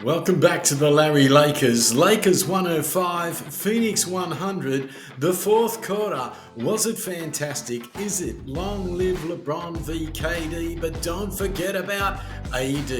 Welcome back to the Larry Lakers. Lakers 105, Phoenix 100. The fourth quarter. Was it fantastic? Is it? Long live LeBron v KD, but don't forget about AD.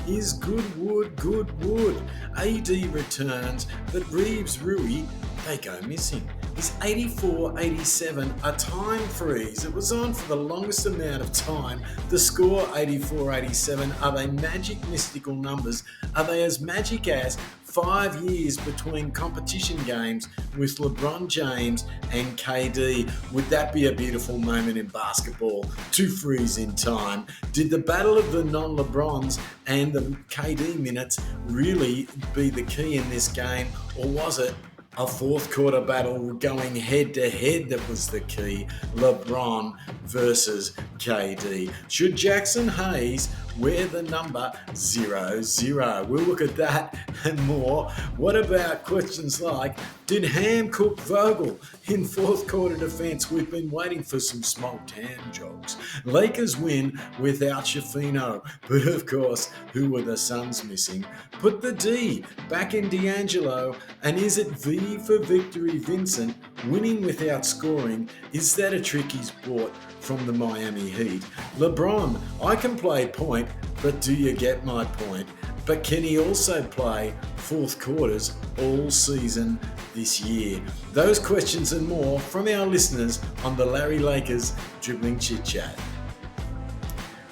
Is good wood. AD returns, but Reaves, Rui, they go missing. Is 84-87 a time freeze? It was on for the longest amount of time. The score 84-87. Are they magic mystical numbers? Are they as magic as 5 years between competition games with LeBron James and KD? Would that be a beautiful moment in basketball to freeze in time? Did the battle of the non-LeBrons and the KD minutes really be the key in this game, or was it a fourth quarter battle going head to head that was the key? LeBron versus KD. Should Jackson Hayes wear the number 00? We'll look at that and more. What about questions like, did Ham cook Vogel in fourth quarter defense? We've been waiting for some smoked ham jokes. Lakers win without Schifino, but of course, who were the Suns missing? Put the D back in D'Angelo, and is it V for victory Vincent? Winning without scoring, is that a trick he's bought from the Miami Heat? LeBron, I can play point, but do you get my point? But can he also play fourth quarters all season this year? Those questions and more from our listeners on the Larry Lakers Dribbling Chit Chat.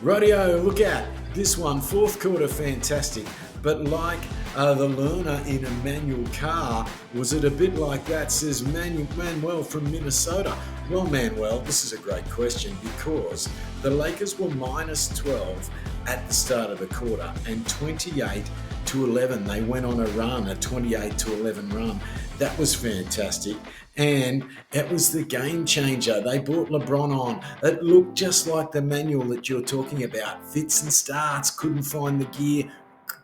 Radio, look out. This one, fourth quarter, fantastic. But like the learner in Emmanuel Carr, was it a bit like that, says Manuel from Minnesota? Well, Manuel, this is a great question because the Lakers were minus 12 at the start of the quarter and 28-11. They went on a run, a 28-11 run. That was fantastic. And it was the game changer. They brought LeBron on. It looked just like the manual that you're talking about. Fits and starts, couldn't find the gear,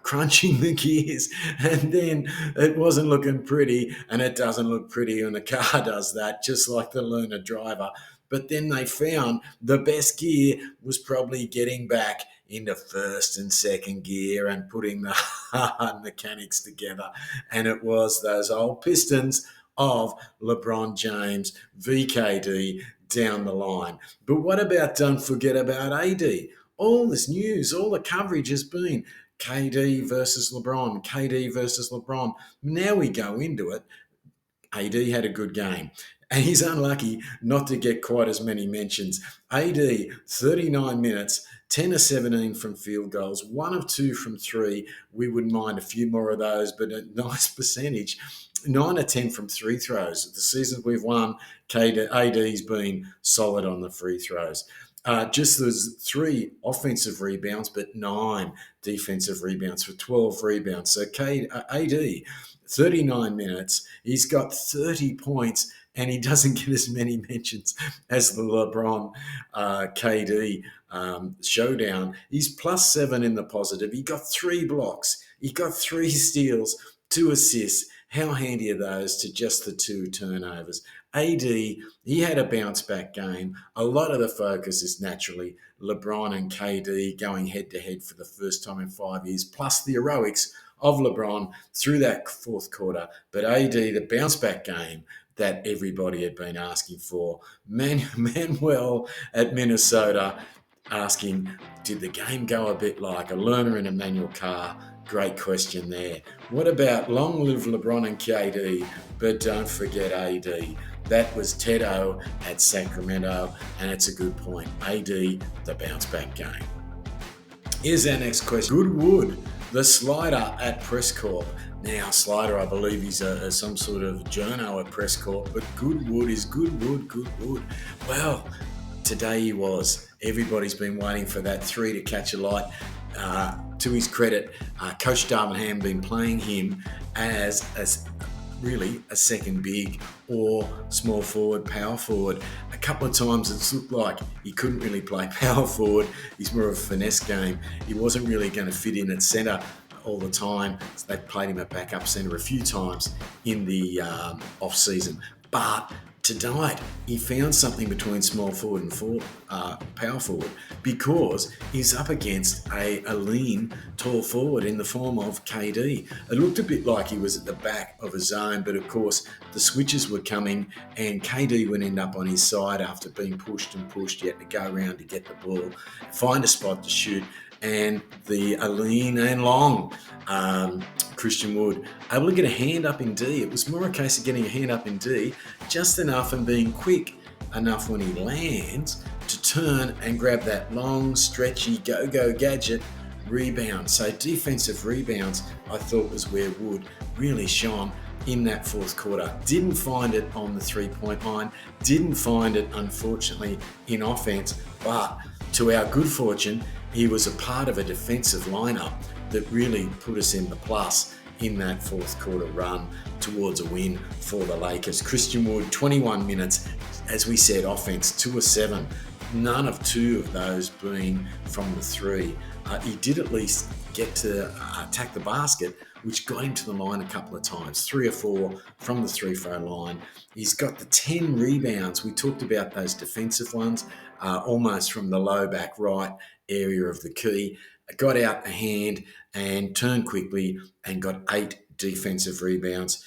crunching the gears, and then it wasn't looking pretty, and it doesn't look pretty when a car does that, just like the learner driver. But then they found the best gear was probably getting back into first and second gear and putting the hard mechanics together, and it was those old Pistons of LeBron James, VKD down the line. But what about, don't forget about AD? All this news, all the coverage has been KD versus LeBron, KD versus LeBron. Now we go into it. AD had a good game, and he's unlucky not to get quite as many mentions. AD, 39 minutes, 10 of 17 from field goals, 1 of 2 from 3. We wouldn't mind a few more of those, but a nice percentage. 9 of 10 from free throws. The seasons we've won, AD's been solid on the free throws. Just those 3 offensive rebounds, but 9 defensive rebounds for 12 rebounds. So AD, 39 minutes, he's got 30 points, and he doesn't get as many mentions as the LeBron KD showdown. He's +7 in the positive. He got 3 blocks. He got 3 steals, 2 assists. How handy are those to just the 2 turnovers? AD, he had a bounce-back game. A lot of the focus is naturally LeBron and KD going head-to-head for the first time in 5 years, plus the heroics of LeBron through that fourth quarter. But AD, the bounce-back game that everybody had been asking for. Manuel at Minnesota asking, did the game go a bit like a learner in Emmanuel Carr? Great question there. What about long live LeBron and KD, but don't forget AD? That was Tedo at Sacramento, and it's a good point. AD, the bounce-back game. Here's our next question. Goodwood, the slider at Press Corp. Now, Slider, I believe he's some sort of journo at Press Corp, but Goodwood is Goodwood. Well, today he was. Everybody's been waiting for that 3 to catch a light. To his credit, Coach Darvin Ham been playing him as really a second big or small forward, power forward. A couple of times it's looked like he couldn't really play power forward. He's more of a finesse game. He wasn't really going to fit in at centre all the time. So they played him at backup centre a few times in the off-season. But Tonight, he found something between small forward and power forward, because he's up against a lean, tall forward in the form of KD. It looked a bit like he was at the back of a zone, but of course the switches were coming and KD would end up on his side after being pushed and pushed. He had to go around to get the ball, find a spot to shoot, and the lean and long Christian Wood able to get a hand up in D. It was more a case of getting a hand up in D, just enough and being quick enough when he lands to turn and grab that long, stretchy, go-go gadget rebound. So defensive rebounds, I thought, was where Wood really shone in that fourth quarter. Didn't find it on the three-point line, didn't find it, unfortunately, in offense, but to our good fortune, he was a part of a defensive lineup that really put us in the plus in that fourth quarter run towards a win for the Lakers. Christian Wood, 21 minutes, as we said, offense 2 of 7, none of 2 of those being from the three. He did at least get to attack the basket, which got him to the line a couple of times, 3 or 4 from the three-throw line. He's got the 10 rebounds. We talked about those defensive ones, almost from the low back right area of the key. Got out a hand and turned quickly and got 8 defensive rebounds,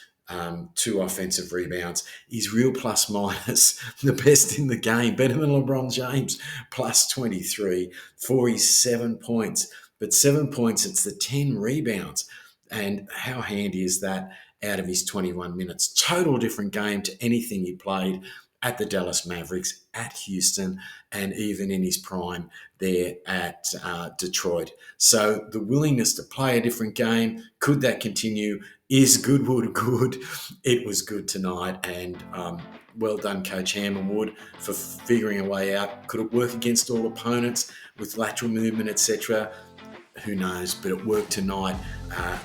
2 offensive rebounds. He's real plus minus, the best in the game, better than LeBron James, plus 23 for his 7 points. But 7 points, it's the 10 rebounds. And how handy is that out of his 21 minutes? Total different game to anything he played at the Dallas Mavericks, at Houston, and even in his prime there at Detroit. So the willingness to play a different game, could that continue? Is Goodwood good? It was good tonight, and well done, Coach Hammond for figuring a way out. Could it work against all opponents with lateral movement, etc.? Who knows, but it worked tonight.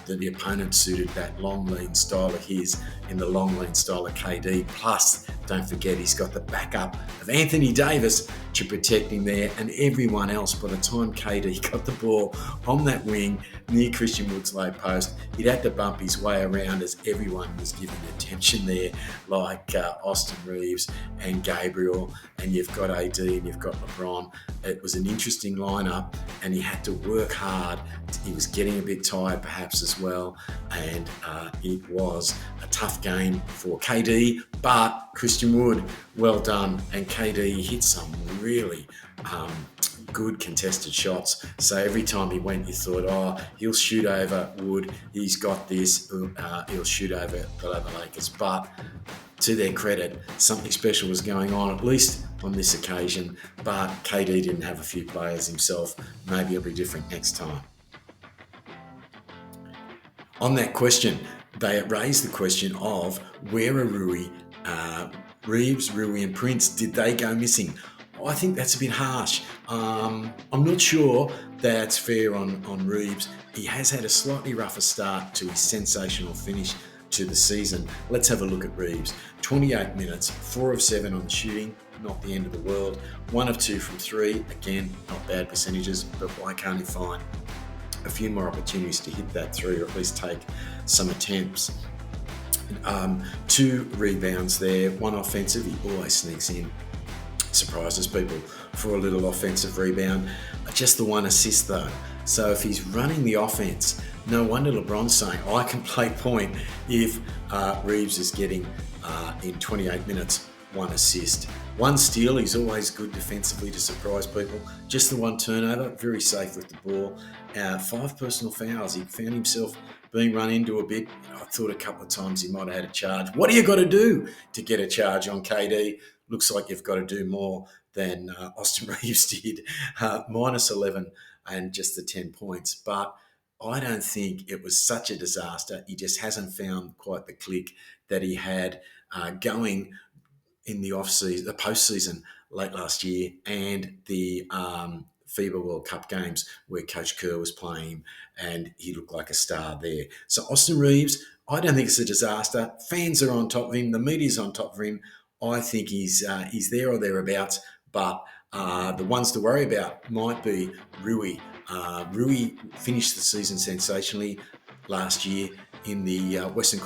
That the opponent suited that long, lean style of his in the long, lean style of KD. Plus, don't forget, he's got the backup of Anthony Davis to protect him there, and everyone else. By the time KD got the ball on that wing near Christian Wood's low post, he'd had to bump his way around as everyone was giving attention there, like Austin Reaves and Gabriel, and you've got AD and you've got LeBron. It was an interesting lineup, and he had to work hard. He was getting a bit tired perhaps as well, and it was a tough game for KD, but Christian Wood, well done, and KD hit some really good contested shots. So every time he went, you thought, he'll shoot over Wood, he's got this, he'll shoot over the Lakers. But to their credit, something special was going on, at least on this occasion, but KD didn't have a few players himself. Maybe it'll be different next time. On that question, they raised the question of where are Reaves, Rui and Prince, did they go missing? I think that's a bit harsh. I'm not sure that's fair on Reaves. He has had a slightly rougher start to his sensational finish to the season. Let's have a look at Reaves. 28 minutes, 4 of 7 on shooting, not the end of the world. 1 of 2 from 3, again, not bad percentages, but why can't he find a few more opportunities to hit that 3, or at least take some attempts? 2 rebounds there, 1 offensive, he always sneaks in, surprises people for a little offensive rebound. Just the 1 assist though. So if he's running the offense, no wonder LeBron's saying, I can play point if Reaves is getting in 28 minutes 1 assist. 1 steal, he's always good defensively to surprise people. Just the 1 turnover, very safe with the ball. 5 personal fouls, he found himself being run into a bit. I thought a couple of times he might have had a charge. What do you got to do to get a charge on KD? Looks like you've got to do more than Austin Reaves did. Minus 11 and just the 10 points. But I don't think it was such a disaster. He just hasn't found quite the click that he had going in the off-season, the postseason late last year, and the FIBA World Cup games where Coach Kerr was playing him and he looked like a star there. So Austin Reaves, I don't think it's a disaster. Fans are on top of him. The media's on top of him. I think he's there or thereabouts, but the ones to worry about might be Rui. Rui finished the season sensationally last year in the Western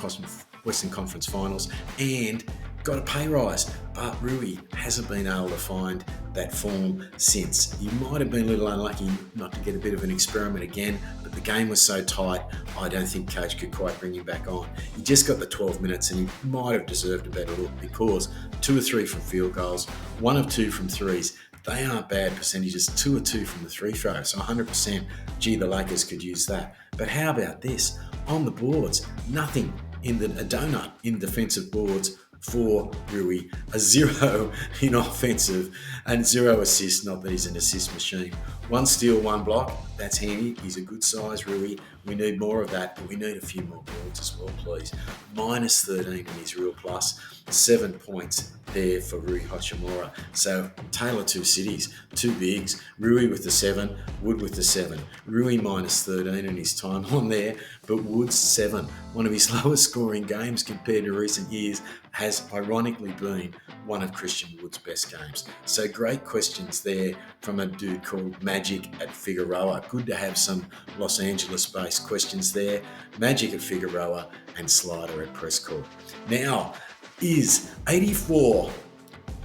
Conference Finals and got a pay rise. But Rui hasn't been able to find that form since. He might have been a little unlucky not to get a bit of an experiment again, but the game was so tight, I don't think coach could quite bring him back on. He just got the 12 minutes and he might have deserved a better look because 2 or 3 from field goals, 1 of 2 from threes. They aren't bad percentages, 2 or 2 from the free throw, so 100%, gee, the Lakers could use that. But how about this? On the boards, nothing a donut in defensive boards for Rui, a 0 in offensive and 0 assists, not that he's an assist machine. 1 steal, 1 block, that's handy. He's a good size, Rui. We need more of that, but we need a few more boards as well, please. Minus 13 in his real plus, 7 points there for Rui Hachimura. So Taylor 2 cities, 2 bigs, Rui with the 7, Wood with the 7. Rui minus 13 in his time on there, but Wood's 7. One of his lowest scoring games compared to recent years has ironically been one of Christian Wood's best games. So great questions there from a dude called Magic at Figueroa. Good to have some Los Angeles-based questions there. Magic at Figueroa and Slider at Press Corps. Now, is 84,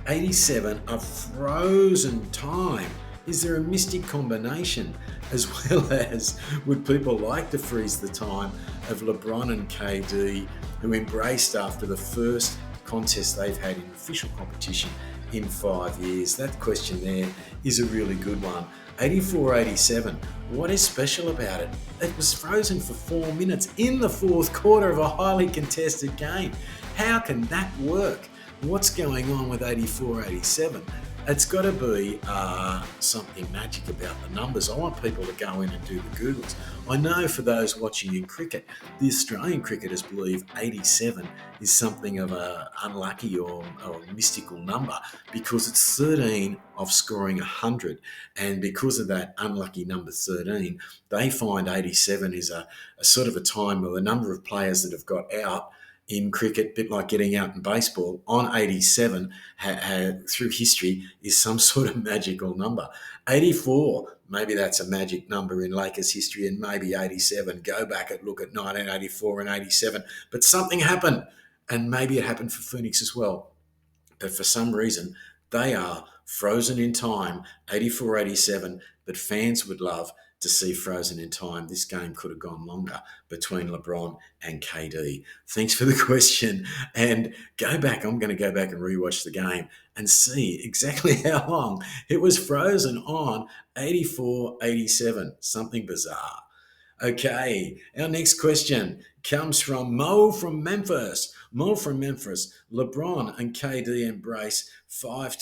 87 a frozen time? Is there a mystic combination, as well as would people like to freeze the time of LeBron and KD, who embraced after the first contest they've had in official competition in 5 years? That question there is a really good one. 84-87, what is special about it? It was frozen for 4 minutes in the fourth quarter of a highly contested game. How can that work? What's going on with 84-87? It's got to be something magic about the numbers. I want people to go in and do the Googles. I know for those watching in cricket, the Australian cricketers believe 87 is something of an unlucky or mystical number because it's 13 of scoring 100. And because of that unlucky number 13, they find 87 is a sort of a time where the number of players that have got out in cricket, a bit like getting out in baseball, on 87 through history is some sort of magical number. 84, maybe that's a magic number in Lakers history, and maybe 87. Go back and look at 1984 and 87. But something happened, and maybe it happened for Phoenix as well. But for some reason, they are frozen in time, 84-87, but fans would love to see frozen in time. This game could have gone longer between LeBron and KD. Thanks for the question. And I'm going to go back and rewatch the game and see exactly how long it was frozen on 84-87. Something bizarre. Okay, our next question comes from Mo from Memphis. Mo from Memphis. LeBron and KD embrace 5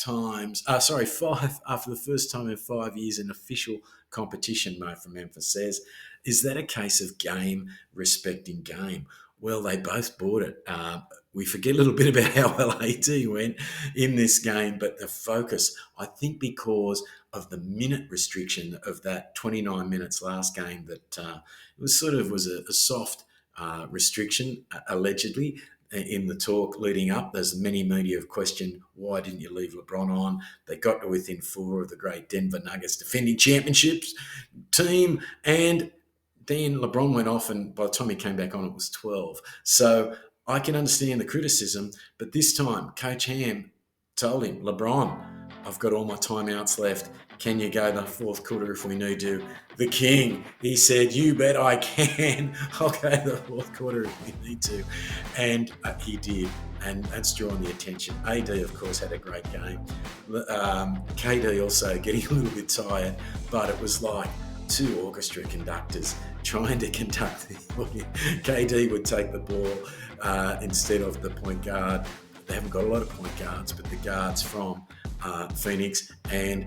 after the first time in 5 years in official competition, Mo from Memphis says. Is that a case of game respecting game? Well, they both bought it. We forget a little bit about how well AD went in this game, but the focus, I think because of the minute restriction of that 29 minutes last game, that it was a soft restriction, allegedly, in the talk leading up. There's many media have questioned, why didn't you leave LeBron on? They got to within 4 of the great Denver Nuggets defending championships team, and then LeBron went off, and by the time he came back on, it was 12. So I can understand the criticism, but this time Coach Ham told him, LeBron, I've got all my timeouts left. Can you go the fourth quarter if we need to? The king, he said, you bet I can. I'll go the fourth quarter if we need to. And he did. And that's drawing the attention. AD, of course, had a great game. KD also getting a little bit tired, but it was like 2 orchestra conductors trying to conduct the audience. KD would take the ball instead of the point guard. They haven't got a lot of point guards, but the guards from Phoenix, and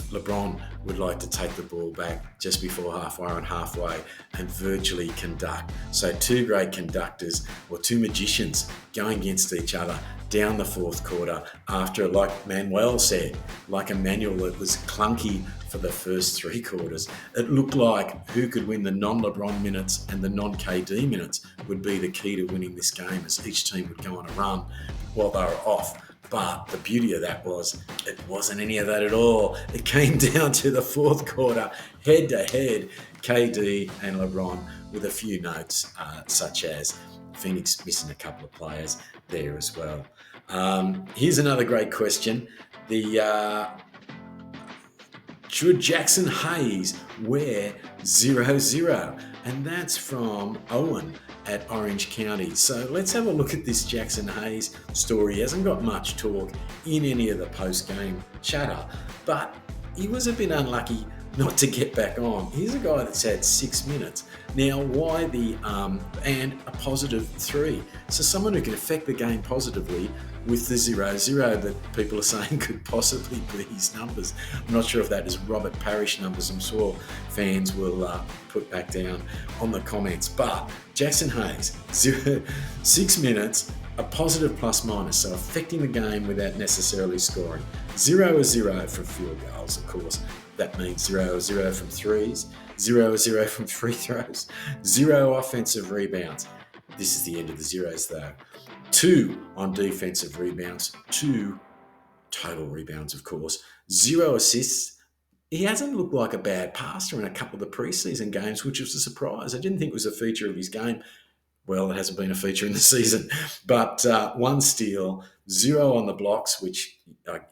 LeBron would like to take the ball back just before halfway and virtually conduct. So 2 great conductors, or 2 magicians, going against each other down the fourth quarter after, like Manuel said, like a manual that was clunky for the first 3 quarters. It looked like who could win the non-LeBron minutes and the non-KD minutes would be the key to winning this game, as each team would go on a run while they were off. But the beauty of that was it wasn't any of that at all. It came down to the fourth quarter, head-to-head. KD and LeBron, with a few notes such as Phoenix missing a couple of players there as well. Here's another great question. Should Jackson Hayes wear 0-0? And that's from Owen at Orange County. So let's have a look at this Jackson Hayes story. He hasn't got much talk in any of the post-game chatter, but he was a bit unlucky not to get back on. Here's a guy that's had 6 minutes. Now, why and a positive 3? So someone who can affect the game positively with the 0-0 that people are saying could possibly be his numbers. I'm not sure if that is Robert Parrish numbers. I'm sure fans will put back down on the comments. But Jackson Hayes, 6 minutes, a positive plus minus, so affecting the game without necessarily scoring. 0-0 from field goals, of course. That means 0-0 from threes, 0-0 from free throws, 0 offensive rebounds. This is the end of the zeros, though. 2 on defensive rebounds, 2 total rebounds, of course, 0 assists. He hasn't looked like a bad passer in a couple of the preseason games, which was a surprise. I didn't think it was a feature of his game. Well, it hasn't been a feature in the season, but 1 steal, 0 on the blocks, which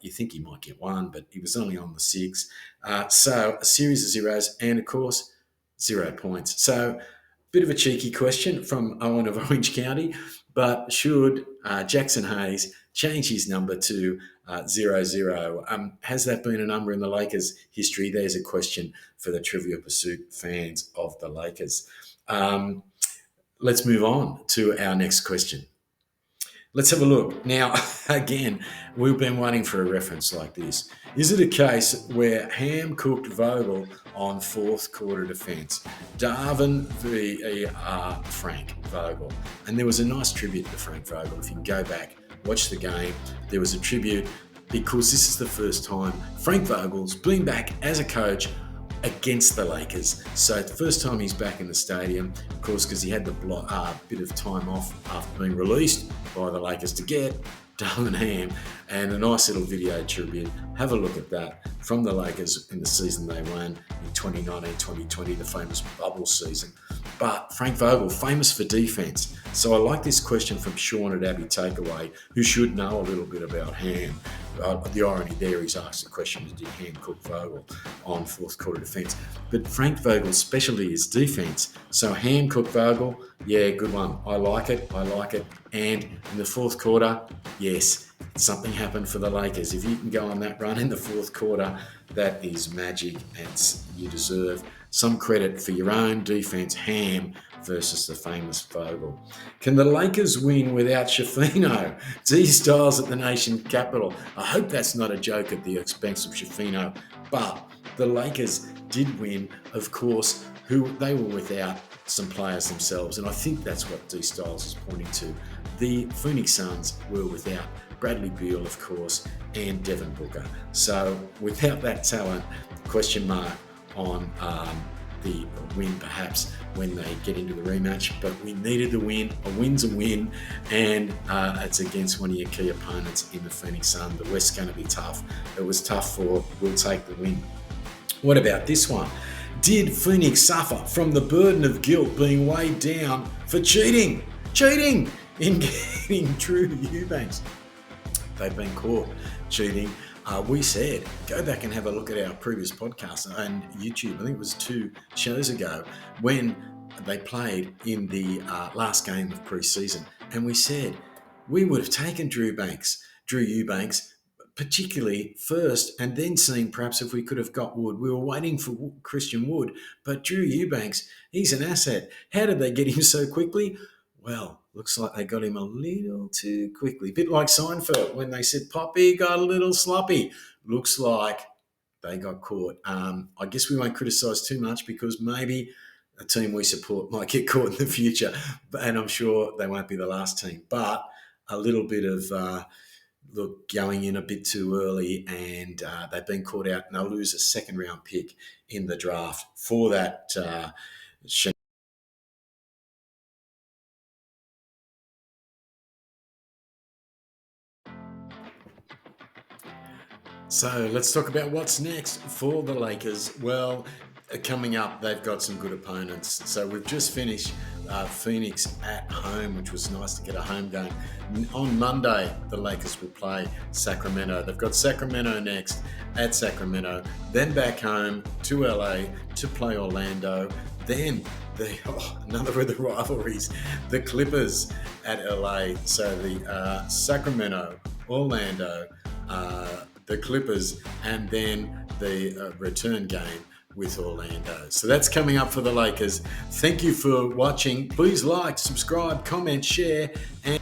you think he might get 1, but he was only on the 6. So a series of zeros and, of course, 0 points. So bit of a cheeky question from Owen of Orange County, but should Jackson Hayes change his number to 0-0? Has that been a number in the Lakers' history? There's a question for the Trivial Pursuit fans of the Lakers. Let's move on to our next question. Let's have a look. Now, again, we've been waiting for a reference like this. Is it a case where Ham cooked Vogel on fourth quarter defence? Darvin v. Frank Vogel. And there was a nice tribute to Frank Vogel. If you can go back, watch the game, there was a tribute because this is the first time Frank Vogel's been back as a coach against the Lakers. So the first time he's back in the stadium, of course, because he had the bit of time off after being released by the Lakers to get Darvin Ham, and a nice little video tribute. Have a look at that from the Lakers in the season they won in 2019-2020, the famous bubble season. But Frank Vogel, famous for defense. So I like this question from Sean at Abbey Takeaway, who should know a little bit about Ham. The irony there is asked the question, did Ham cook Vogel on fourth quarter defense? But Frank Vogel's specialty is defense. So Ham cook Vogel, yeah, good one. I like it. And in the fourth quarter, yes, something happened for the Lakers. If you can go on that run in the fourth quarter, that is magic, and you deserve some credit for your own defense, Ham versus the famous Vogel. Can the Lakers win without Schifino? D Styles at the nation capital. I hope that's not a joke at the expense of Schifino, but the Lakers did win, of course, they were without some players themselves, and I think that's what D Styles is pointing to. The Phoenix Suns were without Bradley Beal, of course, and Devin Booker. So without that talent, question mark on the win perhaps when they get into the rematch, but we needed the win. A win's a win, and it's against one of your key opponents in the Phoenix Sun. The West's going to be tough. It was tough we'll take the win. What about this one? Did Phoenix suffer from the burden of guilt being weighed down for cheating in getting Drew Eubanks? They've been caught cheating. We said, go back and have a look at our previous podcast on YouTube. I think it was 2 shows ago when they played in the last game of pre-season. And we said we would have taken Drew Eubanks, particularly first, and then seeing perhaps if we could have got Wood. We were waiting for Christian Wood, but Drew Eubanks, he's an asset. How did they get him so quickly? Well, looks like they got him a little too quickly. A bit like Seinfeld when they said Poppy got a little sloppy. Looks like they got caught. I guess we won't criticise too much because maybe a team we support might get caught in the future, and I'm sure they won't be the last team. But a little bit of going in a bit too early, and they've been caught out, and they'll lose a second-round pick in the draft for that. So let's talk about what's next for the Lakers. Well, coming up, they've got some good opponents. So we've just finished Phoenix at home, which was nice to get a home game. On Monday, the Lakers will play Sacramento. They've got Sacramento next at Sacramento, then back home to LA to play Orlando. Then another of the rivalries, the Clippers at LA. So the Sacramento, Orlando, the Clippers, and then the return game with Orlando. So that's coming up for the Lakers. Thank you for watching. Please like, subscribe, comment, share, and